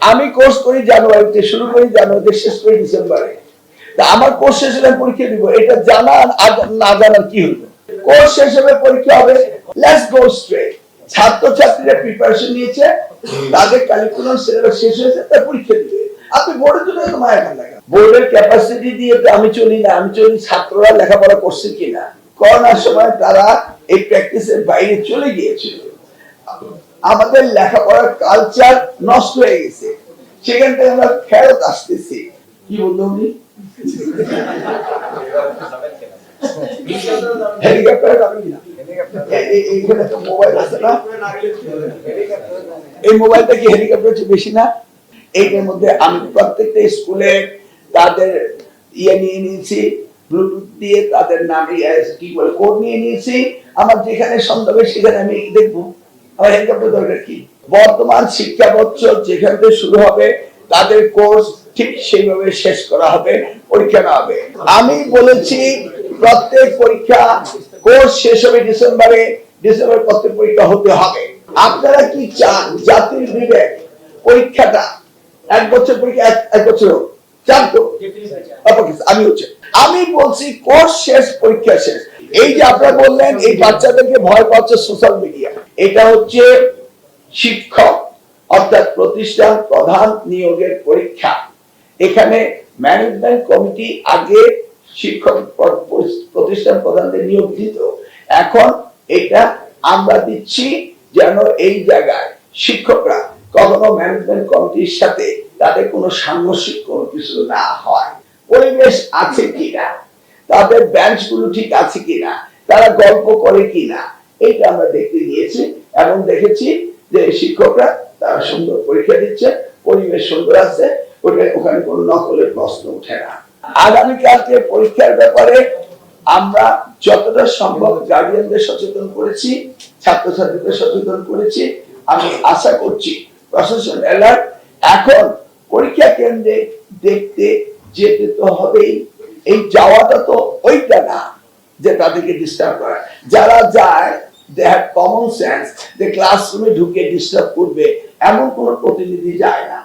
আমি কোর্স করি জানুয়ারিতে, শুরু করি জানুয়ারিতে, শেষ করি ডিসেম্বরে। তা আমার কোর্স শেষ হলে পরীক্ষা দিব, এটা জানা না জানার কি হলো? কোর্স শেষ হবে, পরীক্ষা হবে, লেটস গো স্ট্রেট। ছাত্রছাত্রীরা প্রিপারেশন নিয়েছে, তাদের কারিকুলাম সিলেবাস শেষ হয়েছে, তার পরীক্ষা দিবে। আপনি বোর্ডের জন্য তো মায়া খান না। বোর্ডের ক্যাপাসিটি দিয়ে তো আমি চলি না, আমি চলি ছাত্ররা লেখাপড়া করছে কিনা। করোনার সময় তারা এই প্র্যাকটিসের বাইরে চলে গিয়েছিল, আমাদের লেখাপড়ার কালচার নষ্ট হয়ে গেছে, সেখান থেকে আমরা ফেরত আসতেছি। কি বললো উনি? হেলিকপ্টার এইখানে তো মোবাইল আছে না, এই মোবাইলটা কি হেলিকপ্টার চেয়ে বেশি না? এইটার মধ্যে আমি প্রত্যেকটা স্কুলে তাদের ইয়ে নিয়ে নিয়েছি, ব্লুটুথ দিয়ে তাদের নামে কি বলে কোড নিয়ে নিয়েছি। আমার যেখানে সন্দেহ সেখানে আমি দেখবো, আমার হেলিকপ্টার দরকার কি? বর্তমান শিক্ষা বছর যেখান থেকে শুরু হবে, তাদের কোর্স ঠিক সেইভাবে শেষ করা হবে, পরীক্ষা না হবে। আমি বলেছি প্রত্যেক পরীক্ষা কোর্স শেষ হবে ডিসেম্বরে, ডিসেম্বর প্রত্যেক পরীক্ষা হতে হবে। আপনারা কি চান জাতির বিবেক পরীক্ষাটা এক বছর পরীক্ষা এক বছর চান তো? আমি বলছি কোর্স শেষ, পরীক্ষা শেষ। এই যে আপনারা বললেন এই বাচ্চাদেরকে ভয় পাচ্ছে সোশ্যাল মিডিয়া, এটা হচ্ছে শিক্ষক অর্থাৎ প্রতিষ্ঠান প্রধান নিয়োগের পরীক্ষা। এখানে ম্যানেজমেন্ট কমিটি আগে শিক্ষক প্রতিষ্ঠান প্রধানদের নিয়োগ দিত, এখন এটা আমরা দিচ্ছি যেন এই জায়গায় শিক্ষকরা কখনো ম্যানেজমেন্ট কমিটির সাথে তাদের কোনো সাংঘর্ষিক কোনো কিছু না হয়। পরিবেশ আছে কিনা, তাদের বেঞ্চগুলো ঠিক আছে কিনা, তারা গল্প করে কিনা, এইটা আমরা দেখতে গিয়েছি এবং দেখেছি যে শিক্ষকরা তারা সুন্দর পরীক্ষা দিচ্ছে, পরিবেশ সুন্দর আছে, ওখানে কোনো নকলের প্রশ্ন ওঠে না। আগামীকালকে পরীক্ষার ব্যাপারে আমরা যতটা সম্ভব গার্ডিয়ানদের সচেতন করেছি, ছাত্রছাত্রীদের সচেতন করেছি। আমি আশা করছি প্রশাসন অ্যালার্ট। এখন পরীক্ষা কেন্দ্রে দেখতে যেতে তো হবেই, এই যাওয়াটা তো ওইটা না যে তাদেরকে ডিস্টার্ব করা। যারা যায় দে হ্যাভ কমন সেন্স, যে ক্লাসরুমে ঢুকে ডিস্টার্ব করবে এমন কোন প্রতিনিধি যায় না।